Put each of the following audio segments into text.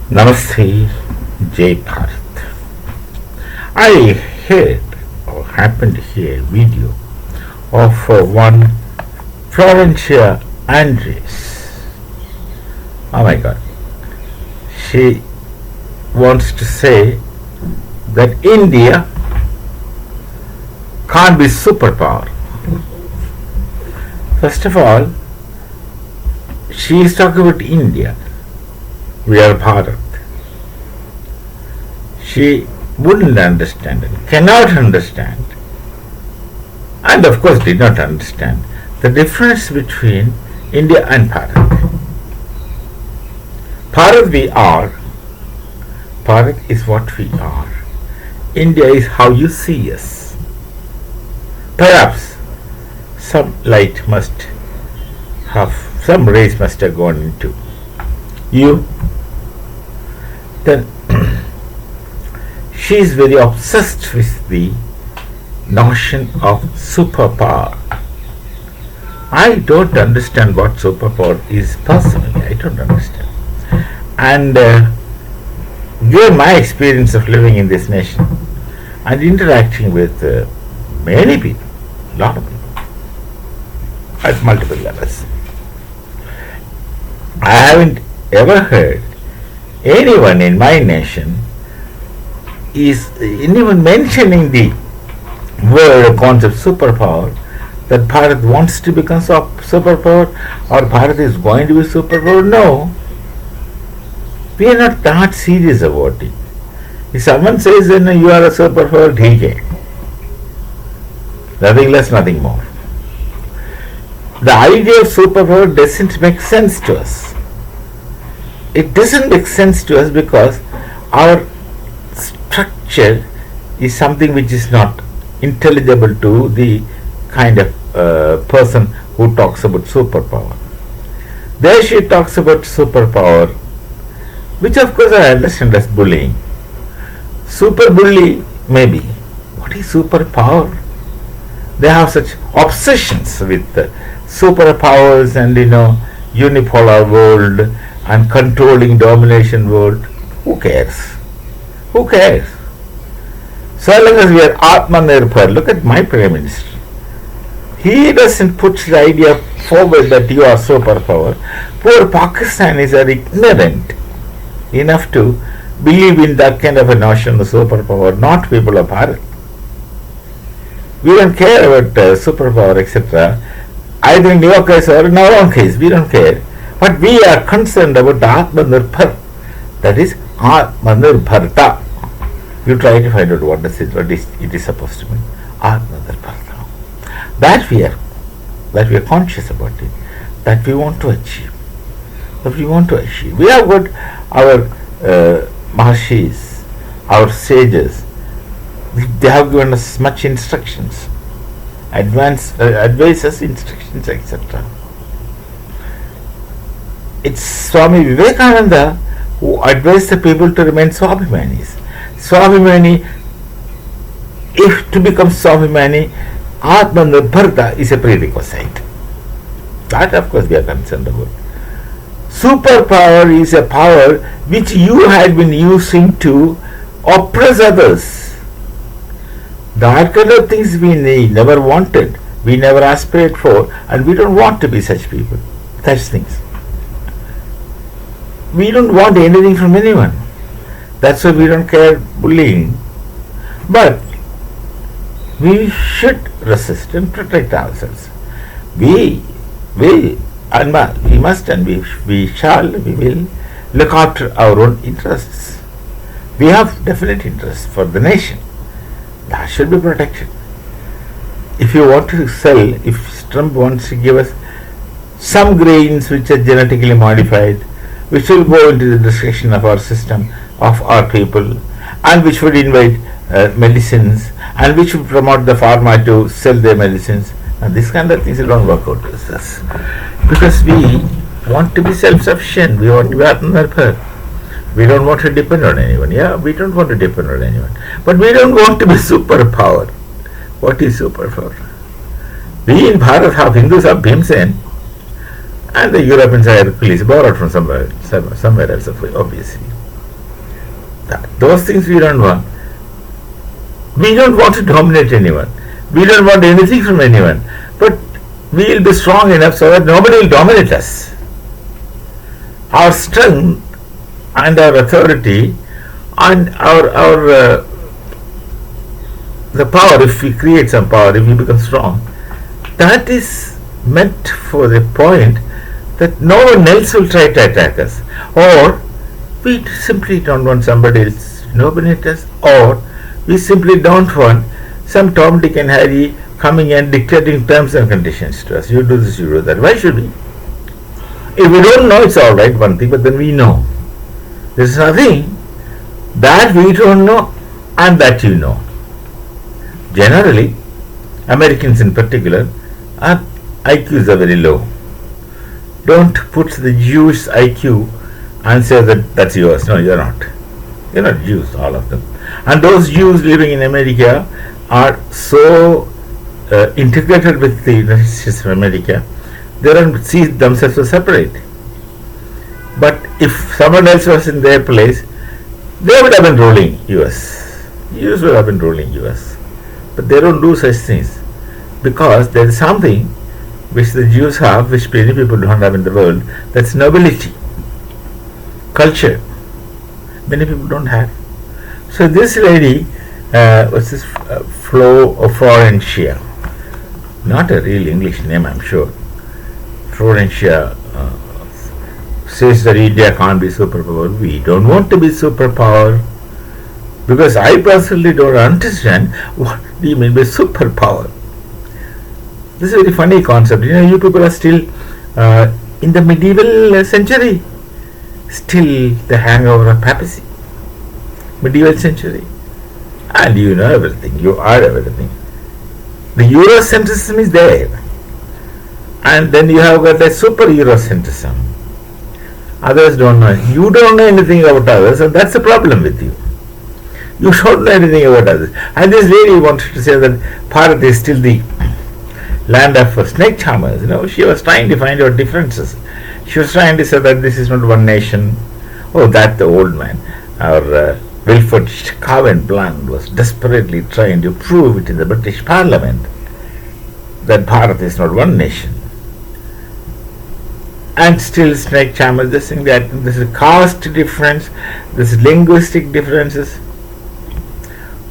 Namaste, Jai Bharat. I heard or happened to hear a video of one Florencia Andres. Oh my God. She wants to say that India can't be superpower. First of all, she is talking about India. We are Bharat. She wouldn't understand and cannot understand, and of course did not understand, the difference between India and Bharat. Bharat we are. Bharat is what we are. India is how you see us. Perhaps some light must have, some rays must have gone into you. Then she is very obsessed with the notion of superpower. I don't understand what superpower is personally. I don't understand. And given my experience of living in this nation and interacting with many people, a lot of people, at multiple levels, I haven't ever heard anyone in my nation is anyone mentioning the word or concept superpower, that Bharat wants to become superpower or Bharat is going to be superpower. No, we are not that serious about it. If someone says then you are a superpower, okay, nothing less, nothing more. The idea of superpower doesn't make sense to us. It doesn't make sense to us because our structure is something which is not intelligible to the kind of person who talks about superpower. There she talks about superpower, which of course I understand as bullying. Super bully, maybe. What is superpower? They have such obsessions with superpowers and unipolar world and controlling domination world. Who cares? Who cares? So long as we are Atmanirbhar, look at my Prime Minister. He doesn't put the idea forward that you are superpower. Poor Pakistanis are ignorant enough to believe in that kind of a notion of superpower, not people of Bharat. We don't care about superpower, etc. Either in your case or in our own case, we don't care. But we are concerned about Atmanirbhar. That is Atmanirbharta. You try to find out what it is supposed to mean. Atmanirbharta. That we are conscious about it. That we want to achieve. We have got our Maharshis, our sages. They have given us much instructions, advices, instructions, etc. It's Swami Vivekananda who advised the people to remain Swabhimanis. Swabhimani, if to become Swabhimani, Atmanirbharta is a prerequisite. That of course we are concerned about. Superpower is a power which you had been using to oppress others. That kind of things we never wanted, we never aspired for, and we don't want to be such people, such things. We don't want anything from anyone. That's why we don't care bullying. But we should resist and protect ourselves. We must and we will look after our own interests. We have definite interests for the nation. That should be protected. If you want to sell, if Trump wants to give us some grains which are genetically modified, which will go into the destruction of our system, of our people, and which would invite medicines, and which would promote the pharma to sell their medicines, and this kind of things don't work out with us. Because we want to be self-sufficient, we want to be Atmanirbhar. We don't want to depend on anyone. We don't want to depend on anyone. But we don't want to be superpower. What is superpower? We in Bharat have Hindus have Bhimsen, and the Europeans are Hercules, borrowed from somewhere else, obviously. Those things we don't want. We don't want to dominate anyone. We don't want anything from anyone. But we will be strong enough so that nobody will dominate us. Our strength and our authority and our the power, if we create some power, if we become strong, that is meant for the point that no one else will try to attack us, or we simply don't want somebody else to dominate us, or we simply don't want some Tom, Dick and Harry coming and dictating terms and conditions to us. You do this, you do that. Why should we? If we don't know, it's all right, one thing, but then we know. There's nothing that we don't know and that you know. Generally, Americans in particular, our IQs are very low. Don't put the Jewish IQ and say that that's yours. No, you're not. You're not Jews, all of them. And those Jews living in America are so integrated with the United States of America, they don't see themselves as separate. But if someone else was in their place, they would have been ruling US. US would have been ruling US. But they don't do such things because there is something which the Jews have, which many people don't have in the world. That's nobility, culture. Many people don't have. So this lady, what's this? Florencia, not a real English name, I'm sure. Florencia says that India can't be superpower. We don't want to be superpower, because I personally don't understand what do you mean by superpower. This is a very funny concept. You people are still in the medieval century, still the hangover of papacy. Medieval century, and you know everything. You are everything. The Eurocentrism is there, and then you have got a super Eurocentrism. Others don't know. You don't know anything about others, and that's the problem with you. You don't know anything about others. And this lady wanted to say that Bharat is still the land of snake charmers. She was trying to find out differences. She was trying to say that this is not one nation. Oh, that the old man, our Wilford Cowan Blunt, was desperately trying to prove it in the British Parliament that Bharat is not one nation. And still snake charmers just saying that this is caste difference, this is linguistic differences.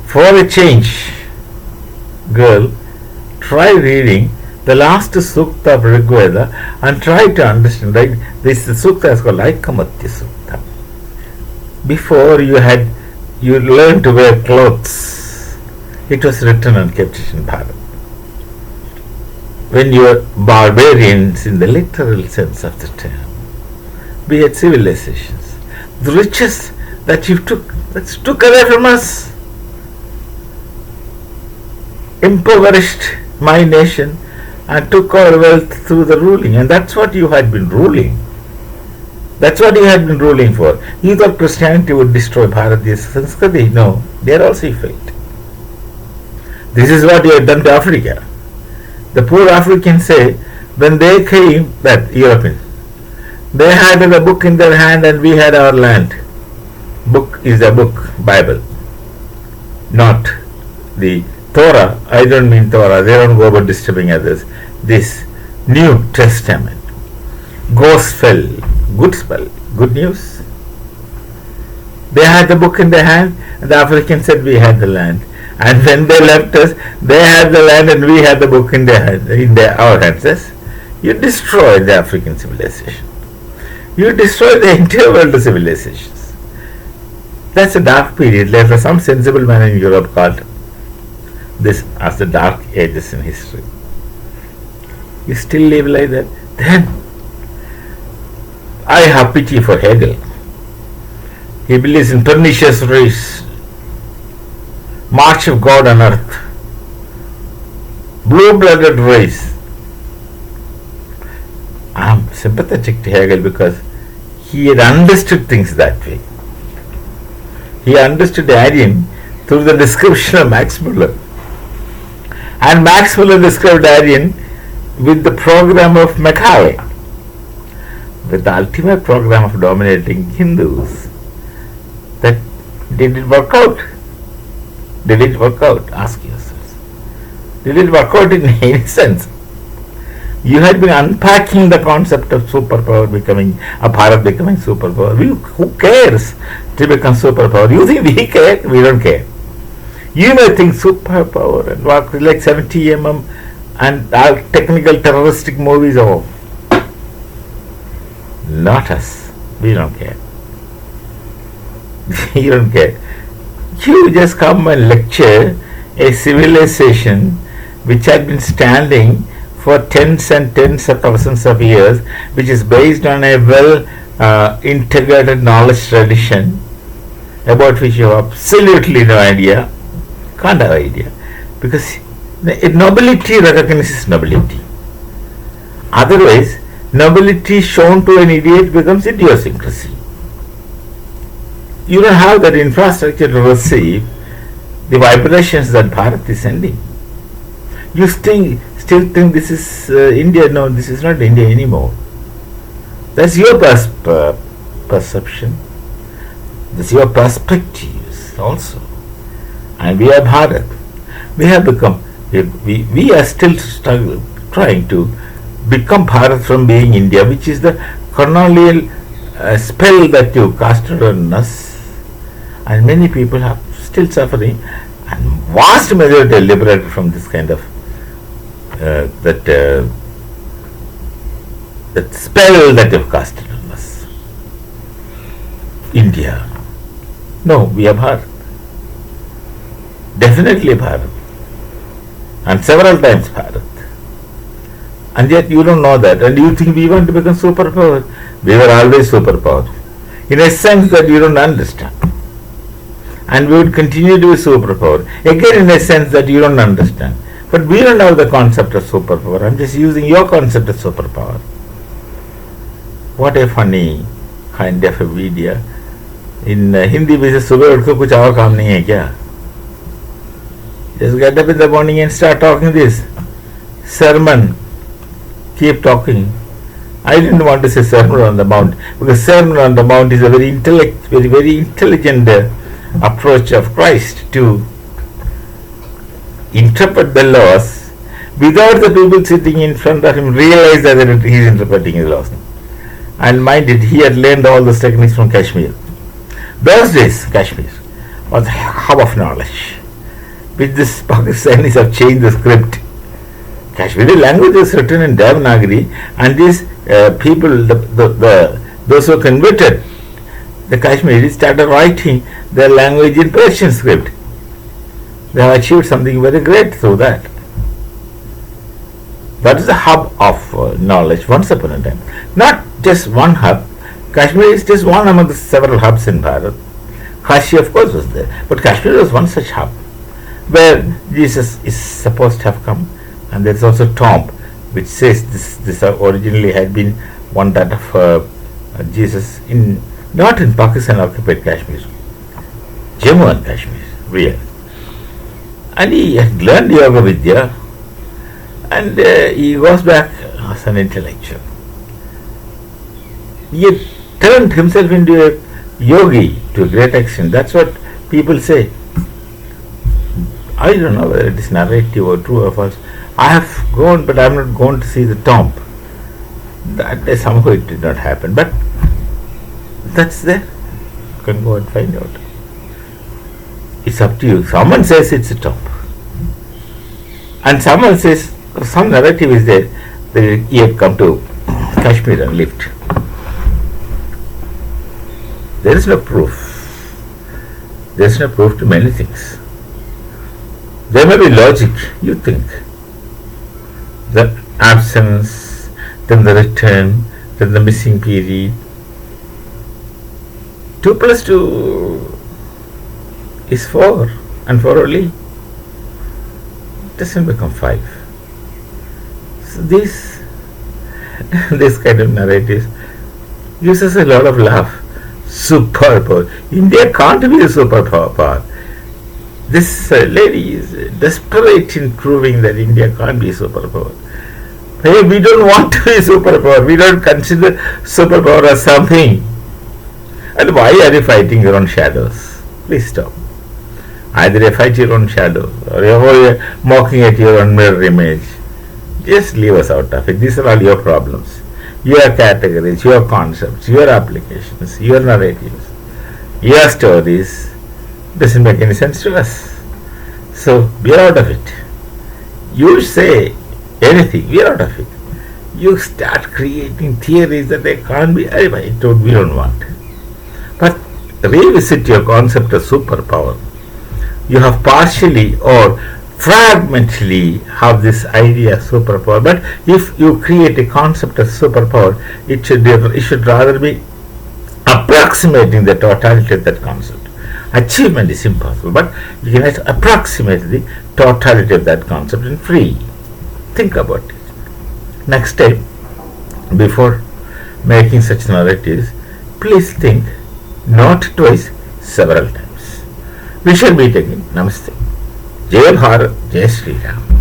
For a change, girl, try reading the last sukta of Rigveda and try to understand, right? This sukta is called Aikamatya Sukta. Before you learned to wear clothes, it was written and kept in Bharat. When you were barbarians in the literal sense of the term, we had civilizations. The riches that you took away from us, impoverished my nation and took our wealth through the ruling, and that's what you had been ruling. That's what you had been ruling for. You thought Christianity would destroy Bharatiya Sanskriti. No, there also you failed. This is what you had done to Africa. The poor Africans say, when they came, that Europeans, they had a book in their hand and we had our land. Book is a book, Bible, not the Torah. I don't mean Torah. They don't go about disturbing others. This New Testament. Gospel, good spell, good news. They had the book in their hand and the Africans said we had the land. And when they left us, they had the land and we had the book in our hands. Yes? You destroyed the African civilization. You destroyed the entire world of civilizations. That's a dark period. Later, some sensible man in Europe called this as the dark ages in history. You still live like that? Then I have pity for Hegel. He believes in pernicious race, march of God on earth, blue-blooded race. I am sympathetic to Hegel because he had understood things that way. He understood Aryan through the description of Max Muller. And Max Muller described Aryan with the program of Macaulay, with the ultimate program of dominating Hindus, that Did it work out? Did it work out? Ask yourselves. Did it work out in any sense? You had been unpacking the concept of superpower becoming a Bharat becoming superpower. Who cares to become superpower? You think we care? We don't care. You may think superpower and work like 70 and our technical terroristic movies. Oh, not us. We don't care. You don't care. You just come and lecture a civilization which had been standing for tens and tens of thousands of years, which is based on a well integrated knowledge tradition about which you have absolutely no idea, can't have idea, because nobility recognizes nobility. Otherwise, nobility shown to an idiot becomes idiosyncrasy. You don't have that infrastructure to receive the vibrations that Bharat is sending. You still think this is India. No, this is not India anymore. That's your perception. That's your perspectives also. And we are Bharat. We have become, we are still trying to become Bharat from being India, which is the colonial spell that you casted on us. And many people are still suffering, and vast majority are liberated from this kind of that spell that you've casted on us. India. No, we are Bharat. Definitely Bharat. And several times Bharat. And yet you don't know that, and you think we want to become superpower. We were always superpower. In a sense that you don't understand. And we would continue to be superpower. Again, in a sense that you don't understand. But we don't have the concept of superpower. I'm just using your concept of superpower. What a funny kind of a video. In Hindi, we say, "Subah utko kuch aur kaam nahi hai kya?" Just get up in the morning and start talking this sermon. Keep talking. I didn't want to say Sermon on the Mount, because Sermon on the Mount is a very intelligent approach of Christ to interpret the laws without the people sitting in front of him realize that he is interpreting the laws. And mind it, he had learned all those techniques from Kashmir. Those days, Kashmir was a hub of knowledge. With this, Pakistanis have changed the script. Kashmiri language is written in Devanagari, and these people, those who converted the Kashmiris, started writing their language in Persian script. They have achieved something very great through that. That is the hub of knowledge once upon a time. Not just one hub. Kashmir is just one among the several hubs in Bharat. Kashi, of course, was there, but Kashmir was one such hub where Jesus is supposed to have come. And there is also tomb which says this originally had been one that of Jesus in not in Pakistan occupied Kashmir, Jammu and Kashmir, real. And he had learned Yoga Vidya, and he goes back as an intellectual. He had turned himself into a yogi to a great extent. That's what people say. I don't know whether it is narrative or true or false. I have gone, but I am not going to see the tomb. That day somehow it did not happen, but that's there. You can go and find out. It's up to you. Someone says it's a tomb, and someone says some narrative is there that he had come to Kashmir and lived. There is no proof. There is no proof to many things. There may be logic, you think. The absence, then the return, then the missing period. 2 plus 2 is 4, and 4 only doesn't become 5. So this kind of narratives gives us a lot of laugh. Superpower. India can't be a superpower. This lady is desperate in proving that India can't be a superpower. Hey, we don't want to be a superpower. We don't consider superpower as something. And why are you fighting your own shadows? Please stop. Either you fight your own shadow or you're mocking at your own mirror image. Just leave us out of it. These are all your problems. Your categories, your concepts, your applications, your narratives, your stories doesn't make any sense to us. So we are out of it. You say anything, we are out of it. You start creating theories that they can't be, we don't want. But revisit your concept of superpower. You have partially or fragmentally have this idea of superpower, but if you create a concept of superpower, it should rather be approximating the totality of that concept. Achievement is impossible, but you can approximate the totality of that concept and free. Think about it. Next time, before making such narratives, please think not twice, several times. We shall meet again. Namaste. Jai Bharat, Jai Sri Ram.